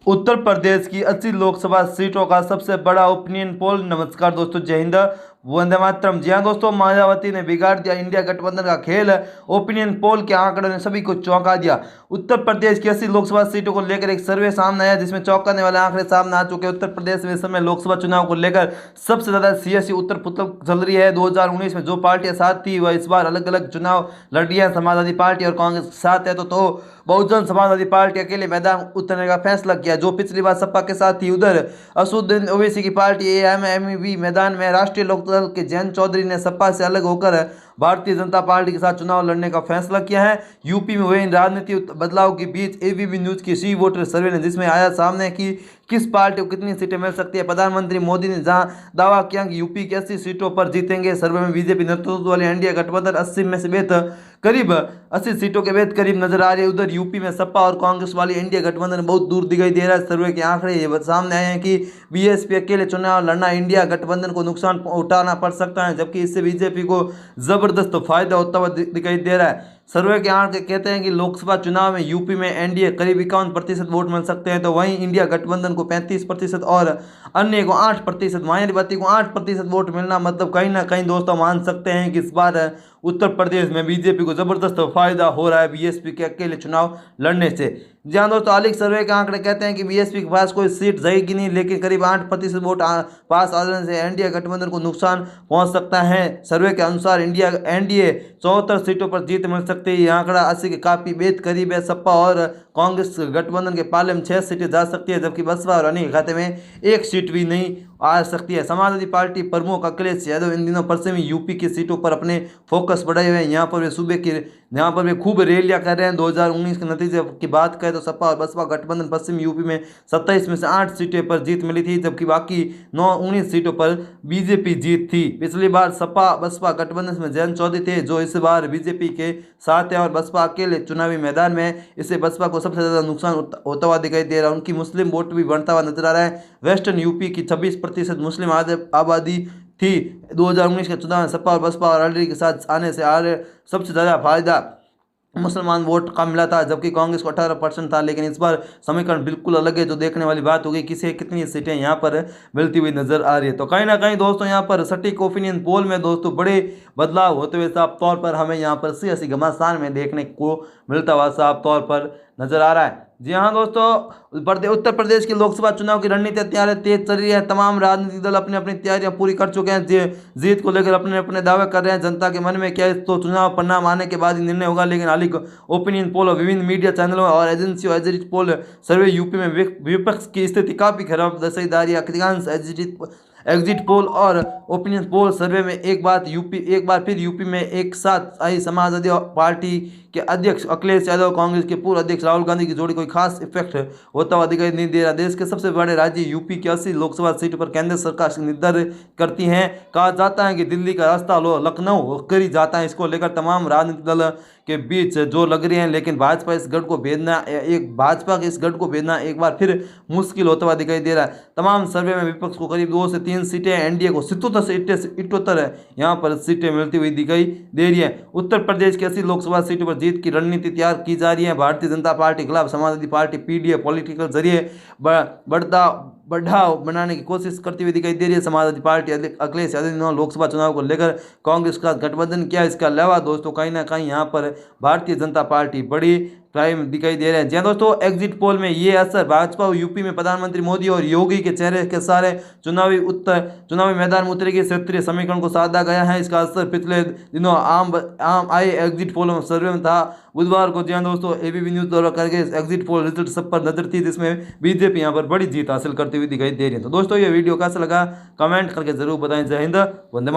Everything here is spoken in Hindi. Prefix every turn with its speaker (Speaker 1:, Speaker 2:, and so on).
Speaker 1: उत्तर प्रदेश की 80 लोकसभा सीटों का सबसे बड़ा ओपिनियन पोल। नमस्कार दोस्तों, जय हिंद, वंदे मातरम। जी हाँ दोस्तों, मायावती ने बिगाड़ दिया इंडिया गठबंधन का खेल। ओपिनियन पोल के आंकड़ों ने सभी को चौंका दिया। उत्तर प्रदेश की 80 लोकसभा सीटों को लेकर एक सर्वे सामने आया जिसमें चौंकाने वाले आंकड़े सामने आ चुके हैं। उत्तर प्रदेश में इस समय लोकसभा चुनाव को लेकर सबसे ज्यादा सियासी उत्तर पुतल चल रही है। 2019 में जो पार्टियां साथ थी वह इस बार अलग अलग चुनाव लड़ रही है। समाजवादी पार्टी और कांग्रेस के साथ है तो बहुजन समाजवादी पार्टी अकेले मैदान उतरने का फैसला किया। जो पिछली बार सपा के साथ थी, उधर असदुद्दीन ओवैसी की पार्टी एआईएमआईएम मैदान में। राष्ट्रीय लोकदल के जयंत चौधरी ने सपा से अलग होकर भारतीय जनता पार्टी के साथ चुनाव लड़ने का फैसला किया है। यूपी में हुए इन राजनीतिक बदलाव के बीच एबीपी न्यूज की सी वोटर सर्वे ने जिसमें आया सामने कि किस पार्टी को कितनी सीटें मिल सकती है। प्रधानमंत्री मोदी ने जहां दावा किया कि यूपी की 80 सीटों पर जीतेंगे, सर्वे में बीजेपी नेतृत्व वाली एनडीए गठबंधन 80 में से बेहतर करीब 80 सीटों के बेहद करीब नजर आ रही है। उधर यूपी में सपा और कांग्रेस वाली एनडीए गठबंधन बहुत दूर दिखाई दे रहा है। सर्वे के आंकड़े ये सामने आए हैं कि बीएसपी अकेले चुनाव लड़ना इंडिया गठबंधन को नुकसान उठाना पड़ सकता है, जबकि इससे बीजेपी को जबरदस्त फायदा होता हुआ दिखाई दे रहा है। सर्वे के आंकड़े कहते हैं कि लोकसभा चुनाव में यूपी में एनडीए करीब 51% वोट मिल सकते हैं, तो वहीं इंडिया गठबंधन को 35% और अन्य को 8%, मायावती को 8% वोट मिलना मतलब कहीं ना कहीं दोस्तों मान सकते हैं कि इस बार उत्तर प्रदेश में बीजेपी को जबरदस्त फायदा हो रहा है बीएसपी के अकेले चुनाव लड़ने से। जहां दोस्तों हालिक सर्वे के आंकड़े कहते हैं कि बीएसपी के पास कोई सीट जाएगी नहीं, लेकिन करीब 8% वोट पास आ जाने से एनडीए गठबंधन को नुकसान पहुंच सकता है। सर्वे के अनुसार एनडीए 74 सीटों पर जीत मिल सकती है। यह आंकड़ा 80 के काफी बेहद करीब है। सपा और कांग्रेस गठबंधन के पाले में 6 सीटें जा सकती है, जबकि बसपा और अन्य के खाते में 1 सीट भी नहीं आ सकती है। समाजवादी पार्टी प्रमुख अखिलेश यादव इन दिनों पश्चिमी यूपी की सीटों पर अपने फोकस बढ़ाए हुए हैं। यहाँ पर वे खूब रैलियां कर रहे हैं। 2019 के नतीजे की बात करें तो सपा और बसपा गठबंधन पश्चिम यूपी में 27 में से 8 सीटें पर जीत मिली थी, जबकि बाकी 19 सीटों पर बीजेपी जीत थी। पिछली बार सपा बसपा गठबंधन में जयंत चौधरी थे, जो इस बार बीजेपी के साथ है और बसपा अकेले चुनावी मैदान में। इससे बसपा को सबसे ज्यादा नुकसान होता हुआ दिखाई दे रहा है। उनकी मुस्लिम वोट भी बढ़ता हुआ नजर आ रहा है। वेस्टर्न यूपी की 26% मुस्लिम आबादी थी। 2019 के चुनाव में सपा और बसपा और आरजेडी के साथ आने से सबसे ज़्यादा फायदा मुसलमान वोट का मिला था, जबकि कांग्रेस को 18% था। लेकिन इस बार समीकरण बिल्कुल अलग है। जो देखने वाली बात होगी किसे कितनी सीटें यहाँ पर मिलती हुई नजर आ रही है। तो कहीं ना कहीं दोस्तों यहाँ पर सटीक ओपिनियन पोल में दोस्तों बड़े बदलाव होते हुए साफ तौर पर हमें यहाँ पर सियासी घमासान में देखने को मिलता हुआ साफ तौर पर नजर आ रहा है। जी हाँ दोस्तों, उत्तर प्रदेश की लोकसभा चुनाव की रणनीति तैयारी तेज चल रही है। तमाम राजनीतिक दल अपनी अपनी तैयारियां पूरी कर चुके हैं। जीत को लेकर अपने अपने दावे कर रहे हैं। जनता के मन में क्या है तो चुनाव परिणाम आने के बाद ही निर्णय होगा। लेकिन हालिक ओपिनियन पोल और विभिन्न मीडिया चैनलों और एजेंसियों एग्जिट पोल सर्वे यूपी में विपक्ष की स्थिति काफी खराब दर्शाई जा रही है। अधिकांश एग्जिट पोल और ओपिनियन पोल सर्वे में एक बार फिर यूपी में एक साथ आई समाजवादी पार्टी के अध्यक्ष अखिलेश यादव कांग्रेस के पूर्व अध्यक्ष राहुल गांधी की जोड़ी कोई खास इफेक्ट होता हुआ दिखाई नहीं दे रहा। देश के सबसे बड़े राज्य यूपी की 80 लोकसभा सीट पर केंद्र सरकार निर्धारित करती है। कहा जाता है कि दिल्ली का रास्ता लखनऊ होकर ही जाता है। इसको लेकर तमाम राजनीतिक दल के बीच जो लग रही हैं, लेकिन भाजपा के इस गढ़ को भेदना एक बार फिर मुश्किल होता हुआ दिखाई दे रहा है। तमाम सर्वे में विपक्ष को करीब 2 से 3 सीटें, एनडीए को 77 से 78 यहाँ पर सीटें मिलती हुई दिखाई दे रही है। उत्तर प्रदेश की 80 लोकसभा सीटों पर जीत की रणनीति तैयार की जा रही है। भारतीय जनता पार्टी के खिलाफ समाजवादी पार्टी पीडीए पॉलिटिकल जरिए बढ़ाव बनाने की कोशिश करती हुई दिखाई दे रही है। समाजवादी पार्टी अखिलेश यादव ने लोकसभा चुनाव को लेकर कांग्रेस का गठबंधन किया। इसके अलावा दोस्तों कहीं ना कहीं यहाँ पर भारतीय जनता पार्टी बड़ी प्राइम दिखाई दे रहे हैं। जी दोस्तों, एग्जिट पोल में ये असर भाजपा और यूपी में प्रधानमंत्री मोदी और योगी के चेहरे के सारे चुनावी मैदान में उतरेगी। क्षेत्रीय समीकरण को साधा गया है। इसका असर पिछले दिनों आम आए एग्जिट पोल सर्वे में था। बुधवार को जी दोस्तों एबीपी न्यूज द्वारा करके एग्जिट पोल रिजल्ट सब पर नजर थी, जिसमें बीजेपी यहाँ पर बड़ी जीत हासिल करती हुई दिखाई दे रही है। तो दोस्तों ये वीडियो कैसा लगा कमेंट करके जरूर बताएं। जय हिंद, वंदे